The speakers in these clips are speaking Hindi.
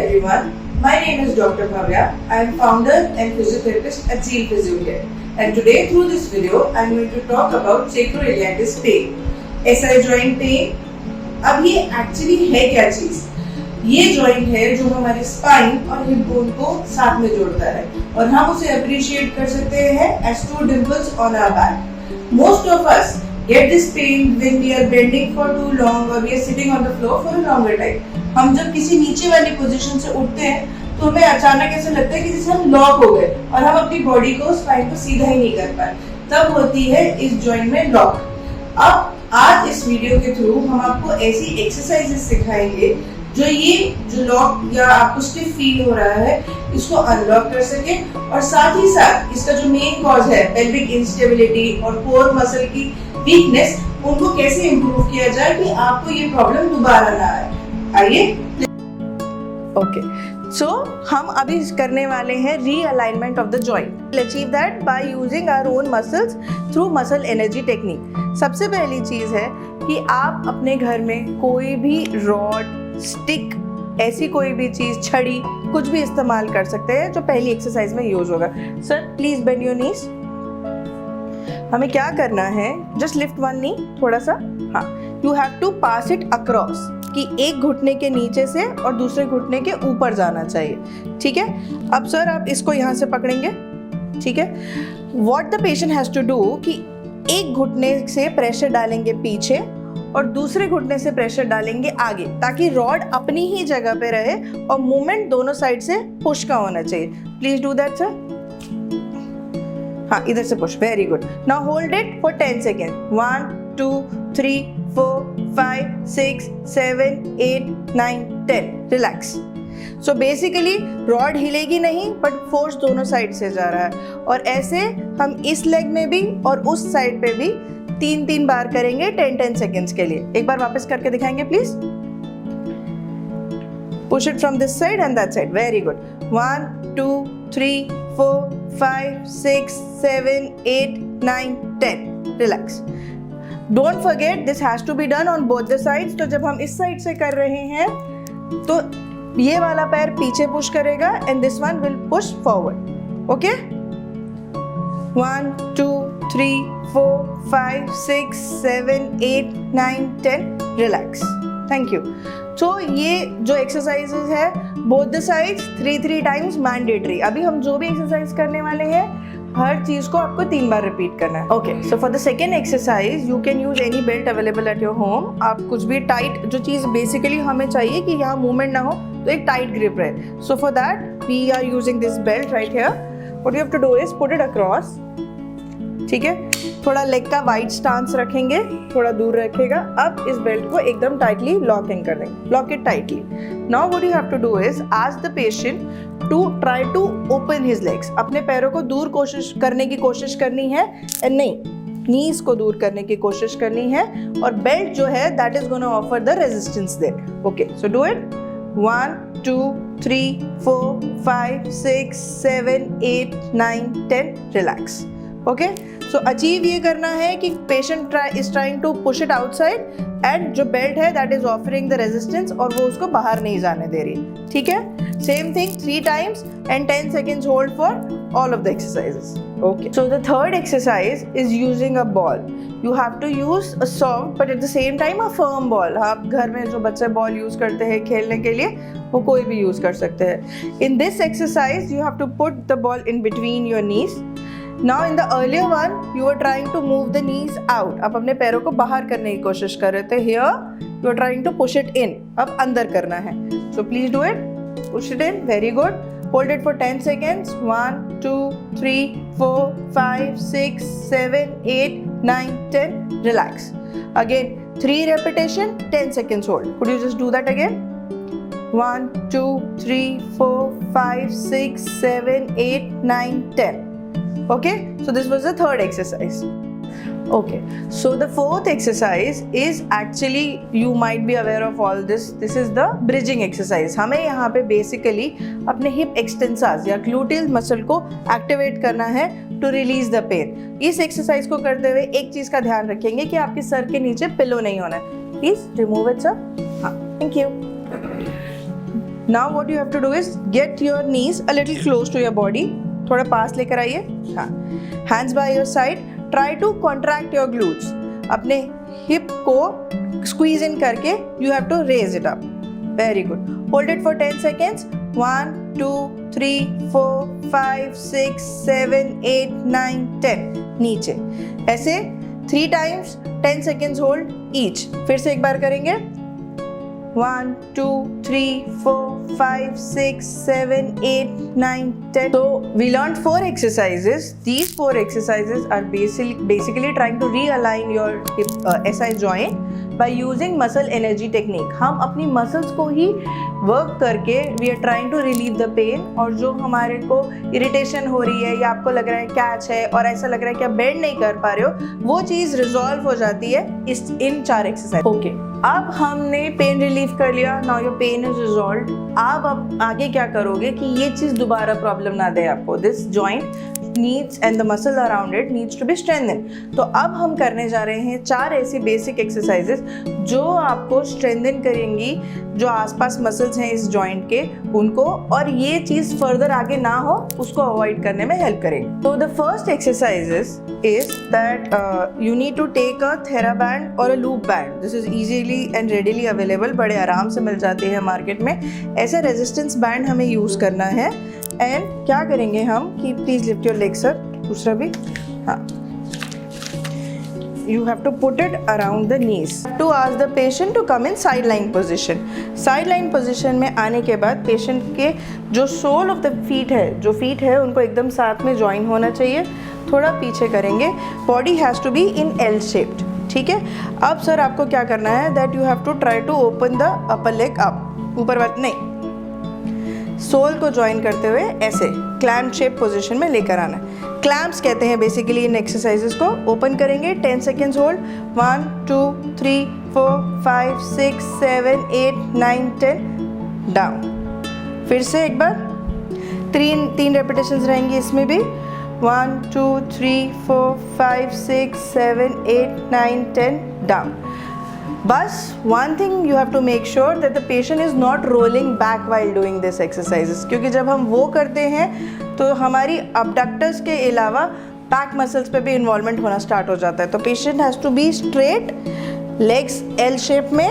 everyone. My name is Dr. Bhavya. I am founder and physiotherapist at Zeal Physiocare. And today through this video, I am going to talk about sacroiliac pain. SI joint pain. अब ये एक्चुअली है क्या चीज? ये जॉइंट है जो हमारे स्पाइन और हिप बोन को साथ में जोड़ता है और हम उसे अप्रिशिएट कर सकते हैं as two dimples on our back. Most of us get this pain when we are bending for too long or we are sitting on the floor for a longer time. हम जब किसी नीचे वाली पोजीशन से उठते हैं तो हमें अचानक ऐसा लगता है कि जैसे हम लॉक हो गए और हम अपनी बॉडी को स्पाइन को सीधा ही नहीं कर पाए. तब होती है इस जॉइंट में लॉक. अब आज इस वीडियो के थ्रू हम आपको ऐसी एक्सरसाइजेस सिखाएंगे जो लॉक या आपको स्टिफ फील हो रहा है इसको अनलॉक कर सके और साथ ही साथ इसका जो मेन कॉज है पेल्विक इंस्टेबिलिटी और कोर मसल की वीकनेस उनको कैसे इम्प्रूव किया जाए कि आपको ये प्रॉब्लम दोबारा ना आए. आइए. ओके, सो हम अभी करने वाले हैं realignment of the joint. Achieve that by using our own muscles through muscle energy technique. सबसे पहली चीज़ है कि आप अपने घर में कोई भी रॉड, स्टिक, ऐसी कोई भी चीज़, छड़ी, कुछ भी इस्तेमाल कर सकते हैं जो पहली एक्सरसाइज में यूज होगा. Sir please bend your knees. हमें क्या करना है, जस्ट लिफ्ट वन नी थोड़ा सा. हाँ, you have to pass it across कि एक घुटने के नीचे से और दूसरे घुटने के ऊपर जाना चाहिए. ठीक है. अब सर आप इसको यहाँ से पकड़ेंगे. ठीक है. What the patient has to do कि एक घुटने से प्रेशर डालेंगे पीछे और दूसरे घुटने से प्रेशर डालेंगे आगे ताकि रॉड अपनी ही जगह पे रहे और मूवमेंट दोनों साइड से पुश का होना चाहिए. Please do that sir. हाँ, इधर से push. Very good. Now hold it for 10 second. 1 2 3 4 5 6 7 8 9 10. Relax. So basically rod हिलेगी नहीं बट फोर्स दोनों साइड से जा रहा है और ऐसे हम इस लेग में भी और उस साइड पे भी 3 बार करेंगे 10 सेकेंड्स के लिए. एक बार वापस करके दिखाएंगे please. Push it from this side and that side. Very good. 1 2 3 4 5 6 7 8 9 10. Relax. Don't forget this has to be done on both the sides. तो जब हम इस साइड से कर रहे हैं तो ये वाला पैर पीछे पुश करेगा and this one will push forward. Okay. 1 2 3 4 5 6 7 8 9 10. Relax. Thank you. तो ये जो एक्सरसाइजेज है both the sides 3 times mandatory. अभी हम जो भी एक्सरसाइज करने वाले हैं हर चीज को आपको 3 बार रिपीट करना है. Okay. So for the second exercise you can use any belt available at your home. आप कुछ भी टाइट, जो चीज बेसिकली हमें चाहिए कि यहाँ मूवमेंट ना हो तो एक टाइट ग्रिप रहे. So for that we are using this belt right here. What you have to do is put it across. ठीक है. थोड़ा लेग का वाइड स्टांस रखेंगे, थोड़ा दूर रखेगा. अब इस बेल्ट को एकदम टाइटली लॉक इन कर देंगे. Lock it tightly. Now what you have to do is ask the patient to try to open his legs. अपने पैरों को दूर करने की कोशिश करनी है एंड नहीं, नीज को दूर करने की कोशिश करनी है और बेल्ट जो है that is gonna offer the resistance there. Okay. So do it. 1 2 3 4 5 6 7 8 9 10. Relax. Okay. So achieve ये करना है कि patient is trying to push it outside and जो बेल्ट है that is offering the resistance और वो उसको बाहर नहीं जाने दे रही. ठीक है. Same thing 3 times and 10 seconds hold for all of the exercises. Okay. So the third exercise is using a ball. You have to use a soft but at the same time a firm ball. आप घर में जो बच्चे बॉल यूज करते हैं खेलने के लिए वो कोई भी यूज कर सकते हैं. In this exercise you have to put the ball in between your knees. Now in the earlier one you were trying to move the knees out. आप अपने पैरों को बाहर करने की कोशिश कर रहे थे. Here you are trying to push it in. अब अंदर करना है. So please do it. Push it in. Very good. Hold it for 10 seconds. 1 2 3 4 5 6 7 8 9 10. Relax. Again 3 repetition, 10 seconds hold. Could you just do that again? 1 2 3 4 5 6 7 8 9 10. Okay, so this was the third exercise. Okay, so the fourth exercise is actually, you might be aware of all this. This is the bridging exercise. हमें यहाँ पे basically अपने hip extensors या gluteal muscle को activate करना है to release the pain. इस exercise को करते हुए एक चीज़ का ध्यान रखेंगे कि आपके सर के नीचे pillow नहीं होना है. Please remove it, sir. हाँ, thank you. Now what you have to do is get your knees a little close to your body, थोड़ा पास लेकर आइए, हाँ, hands by your side, try to contract your glutes, अपने हिप को स्क्वीज इन करके you have to raise it up, very good, hold it for 10 seconds, 1 2 3 4 5 6 7 8 9 10, नीचे, ऐसे 3 times 10 seconds होल्ड ईच, फिर से एक बार करेंगे, 1 2 3 4 5 6 7 8 9 10. So we learned 4 exercises. These 4 exercises are basically trying to realign your hip, SI joint by using muscle energy technique. हम अपनी muscles को ही work करके we are trying to relieve the pain, और जो हमारे को irritation हो रही है या आपको लग रहा है कैच है और ऐसा लग रहा है कि आप बेंड नहीं कर पा रहे हो, वो चीज़ रिजॉल्व हो जाती है इन 4 एक्सरसाइज. ओके, अब हमने पेन रिलीफ कर लिया, now your pain is resolved. अब आगे क्या करोगे कि ये चीज़ दोबारा प्रॉब्लम ना दे आपको. This joint needs and the muscle around it needs to be strengthened. तो अब हम करने जा रहे हैं 4 ऐसी बेसिक एक्सरसाइजेस जो आपको स्ट्रेंथन करेंगी, जो आसपास मसल्स हैं इस जॉइंट के उनको, और ये चीज़ फर्दर आगे ना हो उसको अवॉइड करने में हेल्प करेंगे. तो the first exercises is that you need to take a TheraBand or a loop band. This is easily and readily available, बड़े आराम से मिल जाते हैं मार्केट में. ऐसे रेजिस्टेंस बैंड हमें यूज़ करना है. एंड क्या करेंगे हम कि please lift your leg sir, दूसरा भी, हाँ, you have to put it around the knees. To ask the patient to come in sideline position. Sideline position में आने के बाद पेशेंट के जो सोल ऑफ द फीट है, जो फीट है उनको एकदम साथ में ज्वाइन होना चाहिए. थोड़ा पीछे करेंगे, body has to be in L shaped. ठीक है, अब सर आपको क्या करना है, that you have to try to open the upper leg up, ऊपर वाला नहीं, सोल को ज्वाइन करते हुए ऐसे क्लैम्प शेप पोजीशन में लेकर आना है. क्लैम्प्स कहते हैं बेसिकली इन एक्सरसाइजेस को. ओपन करेंगे, 10 seconds होल्ड, 1 2 3 4 5 6 7 8 9 10, डाउन. फिर से एक बार, 3 रेपिटेशंस रहेंगी इसमें भी, 1 2 3 4 5 6 7 8 9 10, डाउन. बस one thing you have to make sure that the patient is not rolling back while doing this exercises, क्योंकि जब हम वो करते हैं तो हमारी abductors के अलावा बैक मसल्स पे भी इन्वॉल्वमेंट होना स्टार्ट हो जाता है. तो patient has to be straight, legs L shape में,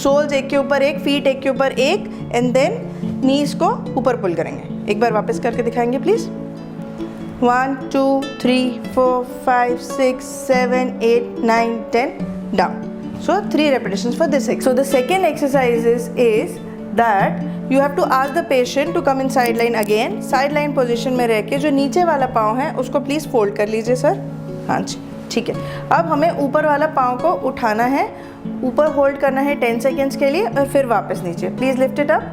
सोल्स एक के ऊपर एक, फीट एक के ऊपर एक, एंड देन नीज को ऊपर पुल करेंगे. एक बार वापस करके दिखाएंगे please. 1 2 3 4 5 6 7 8 9 10, down. So 3 repetitions for this exercise. So the second exercise is that you have to ask the patient to come in sideline again. Sideline position में रह के जो नीचे वाला पाँव है उसको प्लीज़ फोल्ड कर लीजिए सर. हाँ जी, ठीक है. अब हमें ऊपर वाला पाँव को उठाना है, ऊपर होल्ड करना है 10 seconds के लिए, और फिर वापस नीचे. Please lift it up.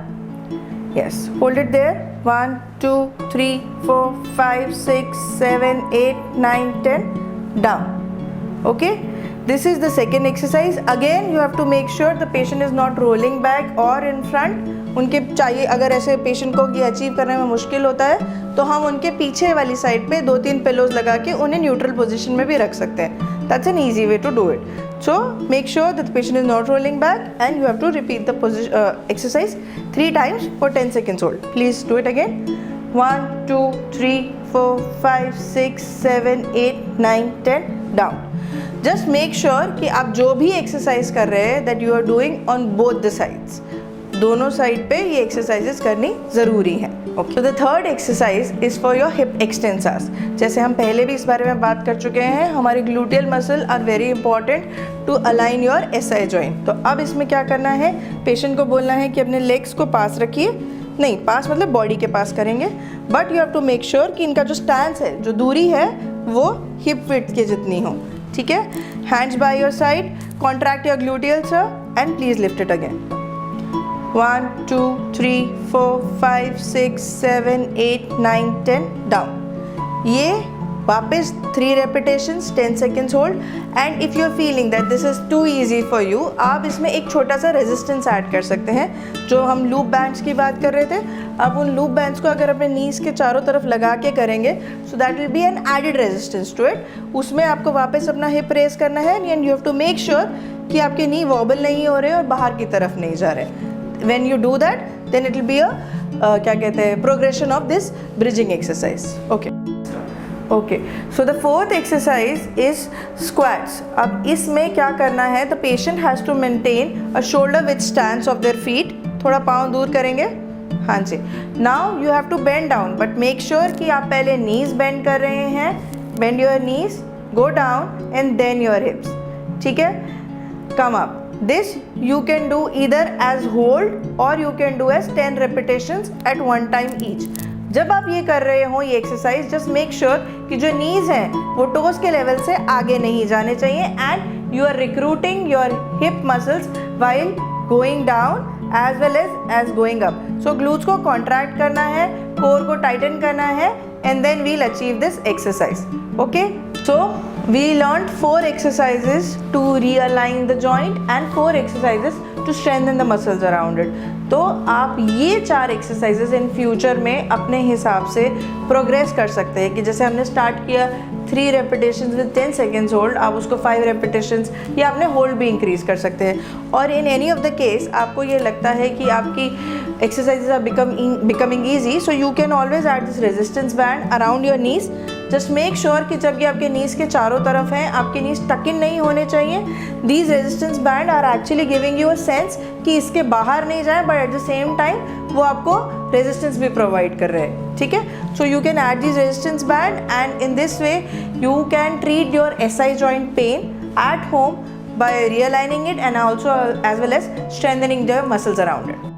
Yes, hold it there. 1 2 3 4 5 6 7 8 9 10, down. Okay. This is the second exercise. Again you have to make sure the patient is not rolling back or in front. उनके चाहिए, अगर ऐसे पेशेंट को ये अचीव करने में मुश्किल होता है तो हम उनके पीछे वाली साइड पे 2-3 पिलोज लगा के उन्हें न्यूट्रल पोजीशन में भी रख सकते हैं. That's an easy way to do it. So make sure that the patient is not rolling back, and you have to repeat the exercise 3 times for 10 seconds hold. Please do it again. 1 2 3 4 5 6 7 8 9 10, down. Just make sure कि आप जो भी एक्सरसाइज कर रहे हैं that you are doing on both the sides. दोनों साइड पे ये एक्सरसाइजेस करनी ज़रूरी है. ओके, तो the third exercise is for your hip extensors. जैसे हम पहले भी इस बारे में बात कर चुके हैं, हमारे gluteal muscle are very important to align your SI joint. तो अब इसमें क्या करना है, पेशेंट को बोलना है कि अपने लेग्स को पास रखिए, नहीं पास मतलब बॉडी के पास करेंगे, but you have to make sure कि इनका जो स्टैंस है, जो दूरी है, वो हिप विड्थ के जितनी हो. ठीक है, hands by your side, contract your gluteals and please lift it again. 1 2 3 4 5 6 7 8 9 10, down. ये वापस 3 repetitions, 10 seconds hold. And if you are feeling that this is too easy for you, आप इसमें एक छोटा सा रेजिस्टेंस ऐड कर सकते हैं. जो हम लूप बैंड्स की बात कर रहे थे, आप उन लूप बैंड्स को अगर अपने नीज के चारों तरफ लगा के करेंगे, so that will be an added resistance to it. उसमें आपको वापस अपना हिप रेस करना है, and you have to make sure कि आपके नी वॉबल नहीं हो रहे और बाहर की तरफ नहीं जा रहे. When you do that, then it will be a क्या कहते हैं progression of this bridging exercise. Okay, so the fourth exercise is squats. अब इसमें क्या करना है, the patient has to maintain a shoulder width stance of their feet. थोड़ा पाँव दूर करेंगे, हाँ जी. Now you have to bend down, but make sure कि आप पहले knees bend कर रहे हैं. Bend your knees, go down and then your hips. ठीक है? Come up. This you can do either as hold or you can do as 10 repetitions at one time each. जब आप ये कर रहे हो ये एक्सरसाइज, जस्ट मेक श्योर कि जो नीज हैं वो टोज के लेवल से आगे नहीं जाने चाहिए and you are recruiting your hip muscles while going down as well as going up. So glutes को कॉन्ट्रैक्ट करना है, कोर को टाइटन करना है and then we'll achieve this exercise. Okay, so we learned 4 exercises to realign the joint and 4 exercises to strengthen the muscles around it. तो आप ये 4 exercises in future में अपने हिसाब से progress कर सकते हैं कि जैसे हमने start किया 3 repetitions with 10 seconds hold, आप उसको 5 repetitions या अपने hold भी increase कर सकते हैं. और in any of the case आपको ये लगता है कि आपकी exercises are becoming easy, so you can always add this resistance band around your knees. Just make sure कि जब ये आपके knees के चारों तरफ हैं, आपके knees tuck in नहीं होने चाहिए. These resistance band are actually giving you a sense कि इसके बाहर नहीं जाए, but at the same time वो आपको resistance भी provide कर रहे हैं. ठीक है? So you can add these resistance band and in this way you can treat your SI joint pain at home by realigning it and also as well as strengthening the muscles around it.